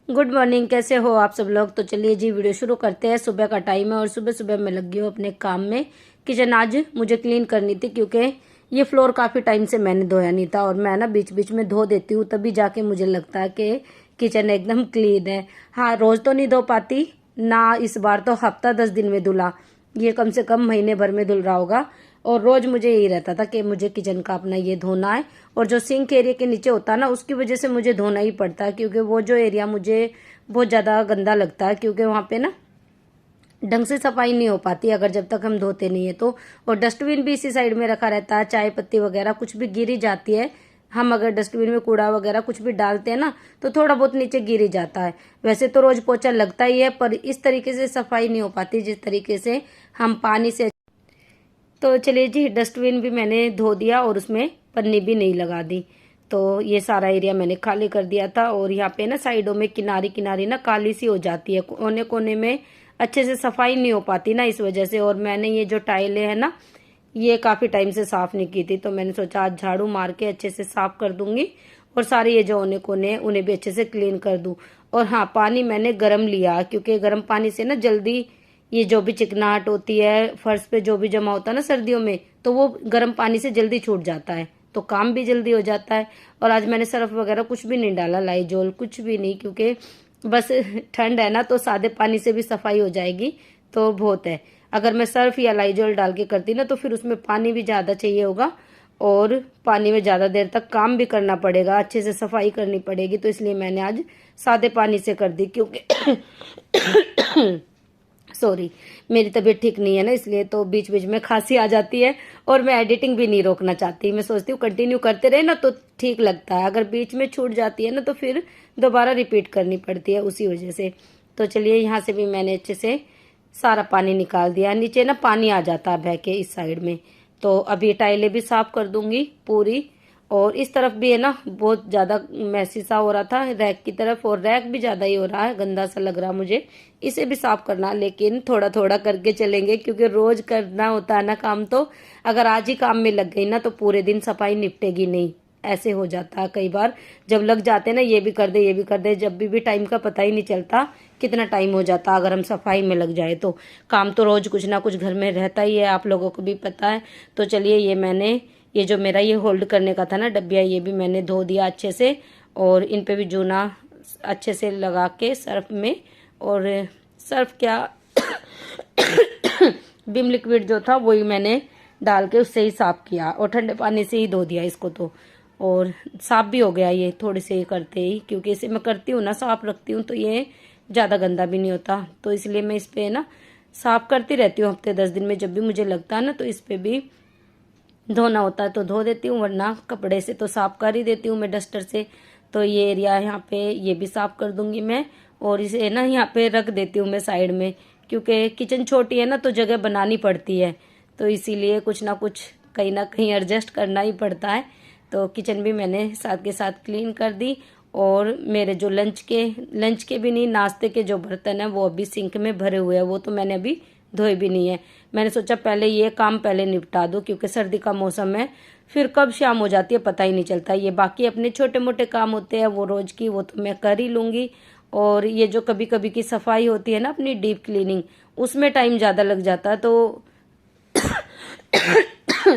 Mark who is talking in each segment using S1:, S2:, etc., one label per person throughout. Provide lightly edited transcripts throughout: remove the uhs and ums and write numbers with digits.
S1: Good morning. कैसे हो आप सब लोग। तो चलिए जी वीडियो शुरू करते हैं। सुबह का टाइम है और सुबह सुबह मैं लगी हूँ अपने काम में। किचन आज मुझे क्लीन करनी थी क्योंकि ये फ्लोर काफ़ी टाइम से मैंने धोया नहीं था और मैं ना बीच बीच में धो देती हूँ, तभी जाके मुझे लगता है कि किचन एकदम क्लीन है। हाँ, रोज़ तो नहीं धो पाती ना, इस बार तो हफ्ता 10 दिन में धुला। ये कम से कम महीने भर में धुल रहा होगा। और रोज मुझे यही रहता था कि मुझे किचन का अपना ये धोना है। और जो सिंक एरिया के नीचे होता है ना, उसकी वजह से मुझे धोना ही पड़ता है क्योंकि वो जो एरिया मुझे बहुत ज़्यादा गंदा लगता है, क्योंकि वहाँ पे ना ढंग से सफाई नहीं हो पाती अगर जब तक हम धोते नहीं है तो। और डस्टबिन भी इसी साइड में रखा रहता है, चाय पत्ती वगैरह कुछ भी गिरी जाती है। हम अगर डस्टबिन में कूड़ा वगैरह कुछ भी डालते हैं ना, तो थोड़ा बहुत नीचे गिर ही जाता है। वैसे तो रोज पोछा लगता ही है, पर इस तरीके से सफाई नहीं हो पाती जिस तरीके से हम पानी से। तो चलिए जी, डस्टबिन भी मैंने धो दिया और उसमें पन्नी भी नहीं लगा दी। तो ये सारा एरिया मैंने खाली कर दिया था। और यहाँ पे ना साइडों में किनारी किनारी ना काली सी हो जाती है, कोने कोने में अच्छे से सफाई नहीं हो पाती ना, इस वजह से। और मैंने ये जो टाइलें हैं ना, ये काफ़ी टाइम से साफ़ नहीं की थी, तो मैंने सोचा आज झाड़ू मार के अच्छे से साफ़ कर दूंगी और सारे ये जो कोने कोने हैं उन्हें भी अच्छे से क्लीन कर दूँ। और हाँ, पानी मैंने गर्म लिया क्योंकि गर्म पानी से ना जल्दी ये जो भी चिकनाहट होती है फर्श पे जो भी जमा होता है ना सर्दियों में, तो वो गर्म पानी से जल्दी छूट जाता है, तो काम भी जल्दी हो जाता है। और आज मैंने सर्फ वगैरह कुछ भी नहीं डाला, लाइजोल कुछ भी नहीं, क्योंकि बस ठंड है ना, तो सादे पानी से भी सफाई हो जाएगी तो बहुत है। अगर मैं सर्फ या लाइजोल डाल के करती ना, तो फिर उसमें पानी भी ज़्यादा चाहिए होगा और पानी में ज़्यादा देर तक काम भी करना पड़ेगा, अच्छे से सफाई करनी पड़ेगी। तो इसलिए मैंने आज सादे पानी से कर दी, क्योंकि सॉरी, मेरी तबीयत ठीक नहीं है ना, इसलिए तो बीच बीच में खांसी आ जाती है। और मैं एडिटिंग भी नहीं रोकना चाहती, मैं सोचती हूँ कंटिन्यू करते रहे ना तो ठीक लगता है। अगर बीच में छूट जाती है ना, तो फिर दोबारा रिपीट करनी पड़ती है उसी वजह से। तो चलिए, यहाँ से भी मैंने अच्छे से सारा पानी निकाल दिया। नीचे ना पानी आ जाता है बह के इस साइड में। तो अभी टाइलें भी साफ कर दूंगी पूरी। और इस तरफ भी है ना, बहुत ज़्यादा मैसी सा हो रहा था रैक की तरफ, और रैक भी ज़्यादा ही हो रहा है, गंदा सा लग रहा मुझे। इसे भी साफ करना, लेकिन थोड़ा थोड़ा करके चलेंगे क्योंकि रोज करना होता है ना काम। तो अगर आज ही काम में लग गई ना, तो पूरे दिन सफाई निपटेगी नहीं, ऐसे हो जाता है कई बार। जब लग जाते हैं ना, ये भी कर दे ये भी कर दे, जब भी टाइम का पता ही नहीं चलता कितना टाइम हो जाता अगर हम सफाई में लग जाए तो। काम तो रोज कुछ ना कुछ घर में रहता ही है, आप लोगों को भी पता है। तो चलिए, ये मैंने ये जो मेरा ये होल्ड करने का था ना डब्बिया, ये भी मैंने धो दिया अच्छे से। और इन पे भी जूना अच्छे से लगा के सर्फ में, और सर्फ क्या विम लिक्विड जो था वही मैंने डाल के उससे ही साफ किया और ठंडे पानी से ही धो दिया इसको। तो और साफ भी हो गया ये थोड़े से ही करते ही, क्योंकि इसे मैं करती हूँ ना, साफ रखती हूँ, तो ये ज़्यादा गंदा भी नहीं होता। तो इसलिए मैं इस पे ना साफ करती रहती हूँ हफ्ते 10 दिन में, जब भी मुझे लगता है ना, तो इस पे भी धोना होता है तो धो देती हूँ, वरना कपड़े से तो साफ कर ही देती हूँ मैं डस्टर से। तो ये एरिया यहाँ पे ये भी साफ कर दूंगी मैं। और इसे ना यहाँ पे रख देती हूँ मैं साइड में, क्योंकि किचन छोटी है ना, तो जगह बनानी पड़ती है, तो इसीलिए कुछ ना कुछ कहीं ना कहीं एडजस्ट करना ही पड़ता है। तो किचन भी मैंने साथ के साथ क्लीन कर दी। और मेरे जो लंच के भी नहीं, नाश्ते के जो बर्तन है वो अभी सिंक में भरे हुए हैं, वो तो मैंने अभी धोए भी नहीं है। मैंने सोचा पहले ये काम पहले निपटा दो, क्योंकि सर्दी का मौसम है, फिर कब शाम हो जाती है पता ही नहीं चलता। ये बाकी अपने छोटे मोटे काम होते हैं वो रोज की, वो तो मैं कर ही लूँगी। और ये जो कभी कभी की सफाई होती है ना अपनी डीप क्लीनिंग, उसमें टाइम ज़्यादा लग जाता है, तो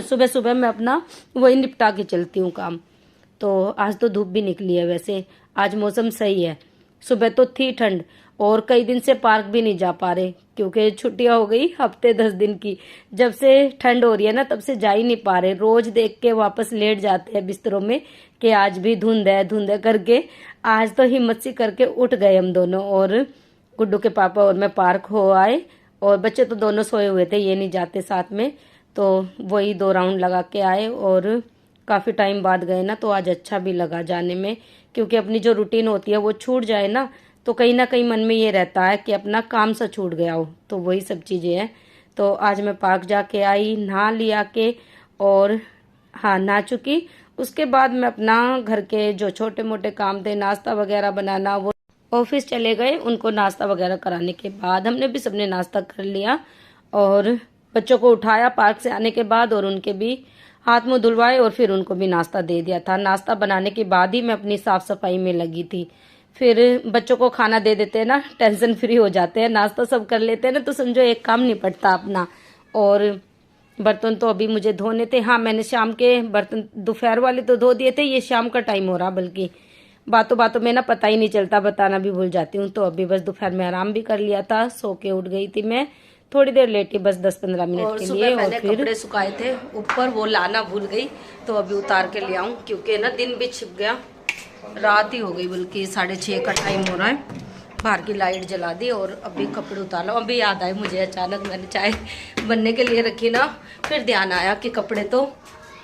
S1: सुबह सुबह मैं अपना वही निपटा के चलती हूँ काम। तो आज तो धूप भी निकली है, वैसे आज मौसम सही है। सुबह तो थी ठंड, और कई दिन से पार्क भी नहीं जा पा रहे क्योंकि छुट्टियां हो गई हफ्ते 10 दिन की। जब से ठंड हो रही है ना, तब से जा ही नहीं पा रहे, रोज देख के वापस लेट जाते हैं बिस्तरों में कि आज भी धुंध है करके। आज तो हिम्मत सी करके उठ गए हम दोनों, और गुड्डू के पापा और मैं पार्क हो आए। और बच्चे तो दोनों सोए हुए थे, ये नहीं जाते साथ में, तो वही 2 राउंड लगा के आए। और काफ़ी टाइम बाद गए ना, तो आज अच्छा भी लगा जाने में, क्योंकि अपनी जो रूटीन होती है वो छूट जाए ना, तो कहीं ना कहीं मन में ये रहता है कि अपना काम सा छूट गया हो, तो वही सब चीज़ें हैं। तो आज मैं पार्क जाके आई, नहा लिया के, और हाँ नहा चुकी। उसके बाद मैं अपना घर के जो छोटे मोटे काम थे, नाश्ता वगैरह बनाना, वो ऑफिस चले गए। उनको नाश्ता वगैरह कराने के बाद हमने भी सबने नाश्ता कर लिया, और बच्चों को उठाया पार्क से आने के बाद, और उनके भी हाथ मुंह धुलवाए, और फिर उनको भी नाश्ता दे दिया था। नाश्ता बनाने के बाद ही मैं अपनी साफ सफाई में लगी थी, फिर बच्चों को खाना दे देते हैं ना, टेंशन फ्री हो जाते हैं, नाश्ता सब कर लेते हैं ना, तो समझो एक काम निपटता अपना। और बर्तन तो अभी मुझे धोने थे। हाँ, मैंने शाम के बर्तन दोपहर वाले तो धो दिए थे, ये शाम का टाइम हो रहा, बल्कि बातों बातों में ना पता ही नहीं चलता, बताना भी भूल जाती हूँ। तो अभी बस दोपहर में आराम भी कर लिया था, सो के उठ गई थी मैं, थोड़ी देर लेटी बस 10-15 मिनट के लिए। और फिर कपड़े सुखाए थे ऊपर, वो लाना भूल गई, तो अभी उतार के ले आऊं, क्योंकि ना दिन भी छिप गया, रात ही हो गई, बल्कि 6:30 का टाइम हो रहा है। बाहर की लाइट जला दी और अभी कपड़े उतार लो। अभी याद आए मुझे अचानक, मैंने चाय बनने के लिए रखी ना, फिर ध्यान आया कि कपड़े तो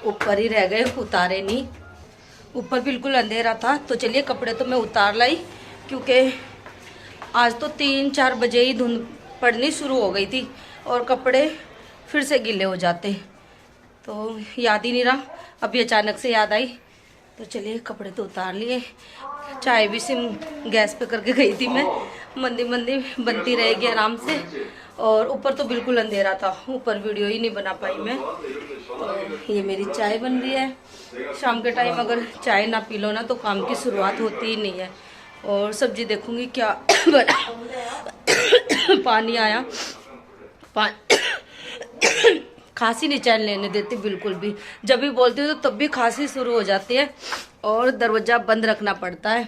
S1: ऊपर ही रह गए, उतारे नहीं। ऊपर बिल्कुल अंधेरा था, तो चलिए कपड़े तो मैं उतार लाई, क्योंकि आज तो 3-4 बजे ही धुंध पड़नी शुरू हो गई थी और कपड़े फिर से गीले हो जाते, तो याद ही नहीं रहा। अभी अचानक से याद आई, तो चलिए कपड़े तो उतार लिए। चाय भी सिम गैस पे करके गई थी मैं, मंदी मंदी बनती रहेगी आराम से। और ऊपर तो बिल्कुल अंधेरा था, ऊपर वीडियो ही नहीं बना पाई मैं। तो ये मेरी चाय बन रही है। शाम के टाइम अगर चाय ना पी लो ना, तो काम की शुरुआत होती ही नहीं है। और सब्जी देखूंगी क्या बना। पानी आया, खांसी नहीं चैन लेने देती बिल्कुल भी, जब भी बोलती हूँ तो तब भी खांसी शुरू हो जाती है और दरवाजा बंद रखना पड़ता है।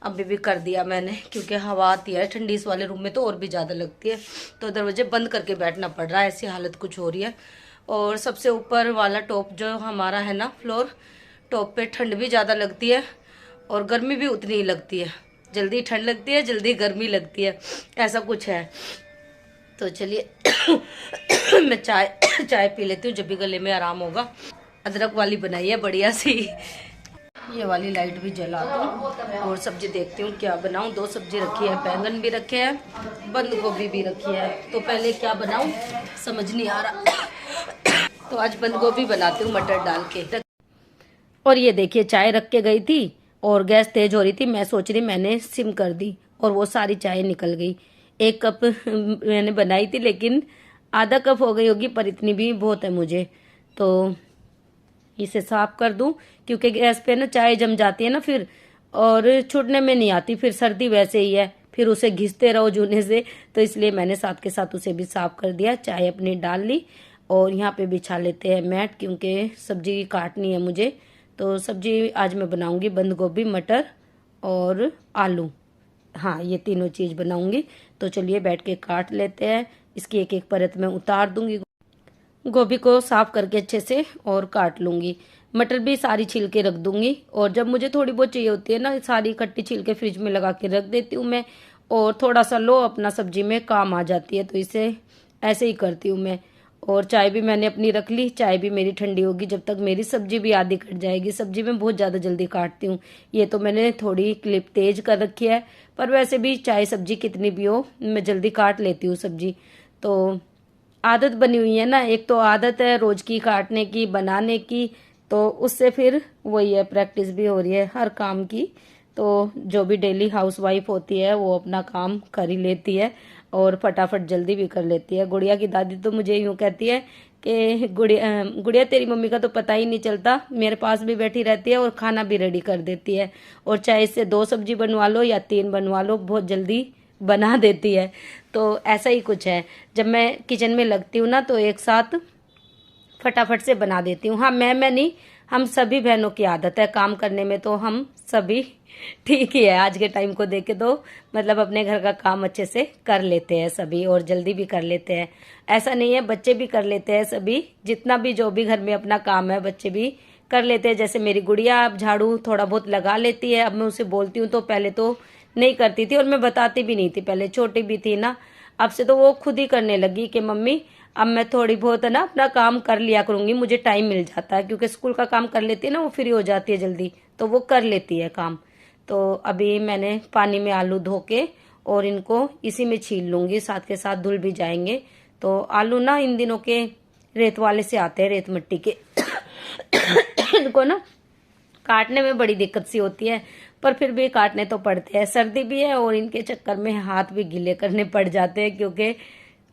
S1: अभी भी कर दिया मैंने, क्योंकि हवा आती है ठंडी, इस वाले रूम में तो और भी ज़्यादा लगती है, तो दरवाजे बंद करके बैठना पड़ रहा है, ऐसी हालत कुछ हो रही है। और सबसे ऊपर वाला टॉप जो हमारा है ना फ्लोर, टॉप पे ठंड भी ज़्यादा लगती है और गर्मी भी उतनी ही लगती है, जल्दी ठंड लगती है जल्दी गर्मी लगती है, ऐसा कुछ है। तो चलिए मैं चाय पी लेती हूँ, जब भी गले में आराम होगा। अदरक वाली बनाई है बढ़िया सी। ये वाली लाइट भी जला दूँ और सब्जी देखती हूँ क्या बनाऊँ। 2 सब्जी रखी है, बैंगन भी रखे हैं, बंद गोभी भी रखी है, तो पहले क्या बनाऊँ समझ नहीं आ रहा। तो आज बंद गोभी बनाती हूँ मटर डाल के। और ये देखिए चाय रख के गई थी और गैस तेज हो रही थी, मैं सोच रही मैंने सिम कर दी और वो सारी चाय निकल गई। 1 कप मैंने बनाई थी, लेकिन आधा कप हो गई होगी, पर इतनी भी बहुत है मुझे। तो इसे साफ कर दूं, क्योंकि गैस पे ना चाय जम जाती है ना फिर, और छूटने में नहीं आती, फिर सर्दी वैसे ही है, फिर उसे घिसते रहो जूने से, तो इसलिए मैंने साथ के साथ उसे भी साफ कर दिया। चाय अपनी डाल ली और यहाँ पे बिछा लेते हैं मैट, क्योंकि सब्जी काटनी है मुझे। तो सब्जी आज मैं बनाऊंगी बंद गोभी, मटर और आलू, हाँ ये तीनों चीज बनाऊंगी। तो चलिए बैठ के काट लेते हैं। इसकी एक एक परत मैं उतार दूंगी, गोभी को साफ करके अच्छे से और काट लूंगी। मटर भी सारी छील के रख दूंगी, और जब मुझे थोड़ी बहुत चाहिए होती है ना, सारी इकट्ठी छील के फ्रिज में लगा के रख देती हूँ मैं। और थोड़ा सा लो अपना सब्जी में काम आ जाती है, तो इसे ऐसे ही करती हूँ मैं। और चाय भी मैंने अपनी रख ली, चाय भी मेरी ठंडी होगी जब तक मेरी सब्जी भी आधी कट जाएगी। सब्जी में बहुत ज़्यादा जल्दी काटती हूँ, ये तो मैंने थोड़ी क्लिप तेज कर रखी है, पर वैसे भी चाय सब्जी कितनी भी हो मैं जल्दी काट लेती हूँ सब्जी। तो आदत बनी हुई है ना, एक तो आदत है रोज की काटने की, बनाने की, तो उससे फिर वही है, प्रैक्टिस भी हो रही है हर काम की। तो जो भी डेली हाउसवाइफ होती है वो अपना काम कर ही लेती है और फटाफट जल्दी भी कर लेती है। गुड़िया की दादी तो मुझे यूं कहती है कि गुड़िया गुड़िया तेरी मम्मी का तो पता ही नहीं चलता, मेरे पास भी बैठी रहती है और खाना भी रेडी कर देती है, और चाहे इससे 2 सब्जी बनवा लो या 3 बनवा लो, बहुत जल्दी बना देती है। तो ऐसा ही कुछ है, जब मैं किचन में लगती हूँ ना तो एक साथ फटाफट से बना देती हूँ। हाँ मैं नहीं, हम सभी बहनों की आदत है काम करने में, तो हम सभी ठीक ही है आज के टाइम को देखे तो, मतलब अपने घर का काम अच्छे से कर लेते हैं सभी और जल्दी भी कर लेते हैं। ऐसा नहीं है, बच्चे भी कर लेते हैं सभी, जितना भी जो भी घर में अपना काम है बच्चे भी कर लेते हैं। जैसे मेरी गुड़िया अब झाड़ू थोड़ा बहुत लगा लेती है, अब मैं उसे बोलती हूँ तो पहले तो नहीं करती थी और मैं बताती भी नहीं थी, पहले छोटी भी थी ना, अब से तो वो खुद ही करने लगी कि मम्मी अब मैं थोड़ी बहुत है ना अपना काम कर लिया करूंगी, मुझे टाइम मिल जाता है, क्योंकि स्कूल का काम कर लेती है ना, वो फ्री हो जाती है जल्दी, तो वो कर लेती है काम। तो अभी मैंने पानी में आलू धो के और इनको इसी में छील लूंगी, साथ के साथ धुल भी जाएंगे। तो आलू ना इन दिनों के रेत वाले से आते हैं, रेत मिट्टी के इनको ना काटने में बड़ी दिक्कत सी होती है, पर फिर भी काटने तो पड़ते हैं, सर्दी भी है और इनके चक्कर में हाथ भी गीले करने पड़ जाते हैं, क्योंकि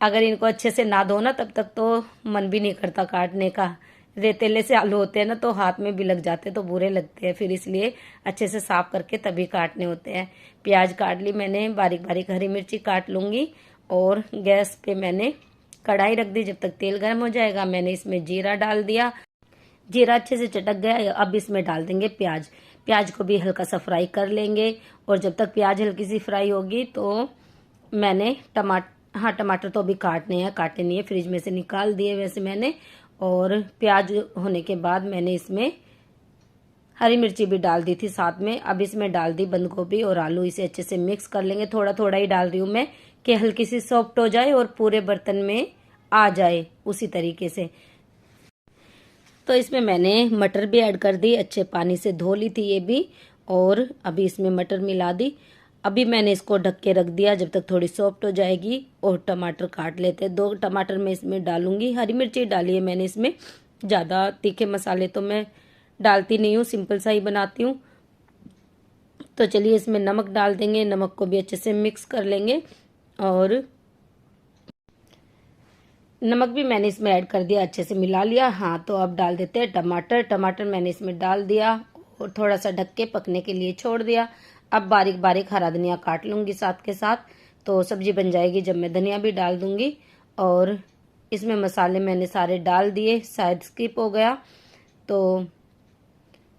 S1: अगर इनको अच्छे से ना धो ना तब तक तो मन भी नहीं करता काटने का, रेतेले से आलू होते हैं ना तो हाथ में भी लग जाते हैं तो बुरे लगते हैं, फिर इसलिए अच्छे से साफ करके तभी काटने होते हैं। प्याज काट ली मैंने, बारीक बारीक हरी मिर्ची काट लूंगी। और गैस पे मैंने कढ़ाई रख दी। जब तक तेल गर्म हो जाएगा मैंने इसमें जीरा डाल दिया। जीरा अच्छे से चटक गया, अब इसमें डाल देंगे प्याज। प्याज को भी हल्का सा फ्राई कर लेंगे। और जब तक प्याज हल्की सी फ्राई होगी तो मैंने टमाटर तो अभी काटने नहीं है, फ्रिज में से निकाल दिए वैसे मैंने। और प्याज होने के बाद मैंने इसमें हरी मिर्ची भी डाल दी थी साथ में। अब इसमें डाल दी बंद गोभी और आलू, इसे अच्छे से मिक्स कर लेंगे। थोड़ा थोड़ा ही डाल रही हूँ मैं कि हल्की सी सॉफ्ट हो जाए और पूरे बर्तन में आ जाए उसी तरीके से। तो इसमें मैंने मटर भी ऐड कर दी, अच्छे पानी से धो ली थी ये भी। और अभी इसमें मटर मिला दी। अभी मैंने इसको ढक के रख दिया जब तक थोड़ी सॉफ्ट हो जाएगी। और टमाटर काट लेते हैं, 2 टमाटर मैं इसमें डालूंगी। हरी मिर्ची डाली है मैंने इसमें, ज़्यादा तीखे मसाले तो मैं डालती नहीं हूँ, सिंपल सा ही बनाती हूँ। तो चलिए इसमें नमक डाल देंगे, नमक को भी अच्छे से मिक्स कर लेंगे। और नमक भी मैंने इसमें ऐड कर दिया, अच्छे से मिला लिया। हाँ तो अब डाल देते हैं टमाटर। टमाटर मैंने इसमें डाल दिया और थोड़ा सा ढक के पकने के लिए छोड़ दिया। अब बारीक बारीक हरा धनिया काट लूंगी साथ के साथ, तो सब्जी बन जाएगी जब मैं धनिया भी डाल दूंगी। और इसमें मसाले मैंने सारे डाल दिए, शायद स्किप हो गया तो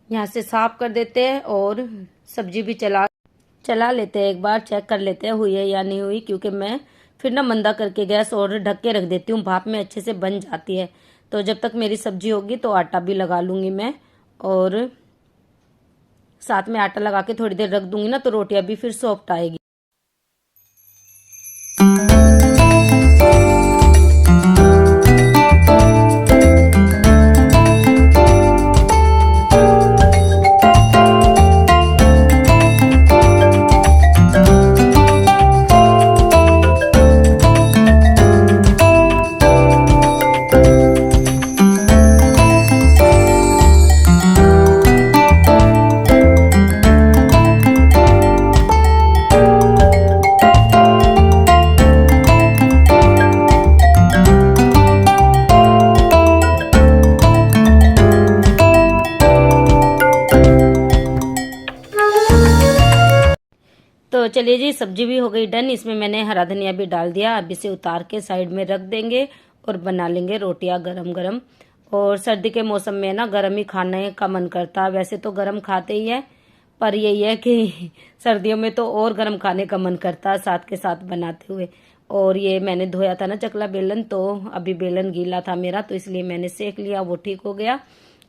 S1: यहाँ से साफ कर देते हैं। और सब्जी भी चला लेते हैं, एक बार चेक कर लेते हैं हुई है या नहीं हुई, क्योंकि मैं फिर ना मंदा करके गैस और ढक के रख देती हूँ, भाप में अच्छे से बन जाती है। तो जब तक मेरी सब्जी होगी तो आटा भी लगा लूंगी मैं। और साथ में आटा लगा के थोड़ी देर रख दूंगी ना तो रोटियां भी फिर सॉफ्ट आएगी। तो चलिए जी, सब्जी भी हो गई डन। इसमें मैंने हरा धनिया भी डाल दिया। अब इसे उतार के साइड में रख देंगे और बना लेंगे रोटियां गरम गरम। और सर्दी के मौसम में ना गरम ही खाने का मन करता है, वैसे तो गरम खाते ही है, पर यही है कि सर्दियों में तो और गरम खाने का मन करता है साथ के साथ बनाते हुए। और ये मैंने धोया था ना चकला बेलन, तो अभी बेलन गीला था मेरा तो इसलिए मैंने सेक लिया, वो ठीक हो गया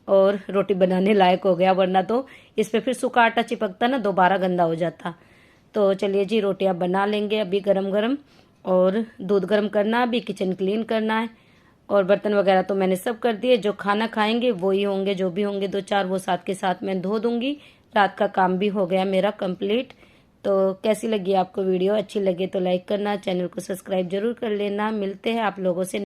S1: और रोटी बनाने लायक हो गया। वरना तो इस पे फिर सूखा आटा चिपकता ना, दोबारा गंदा हो जाता। तो चलिए जी, रोटियां बना लेंगे अभी गरम गरम। और दूध गरम करना, अभी किचन क्लीन करना है। और बर्तन वगैरह तो मैंने सब कर दिए, जो खाना खाएंगे वो ही होंगे, जो भी होंगे 2-4 वो साथ के साथ मैं धो दूंगी। रात का काम भी हो गया मेरा कंप्लीट। तो कैसी लगी आपको वीडियो? अच्छी लगे तो लाइक करना, चैनल को सब्सक्राइब जरूर कर लेना। मिलते हैं आप लोगों से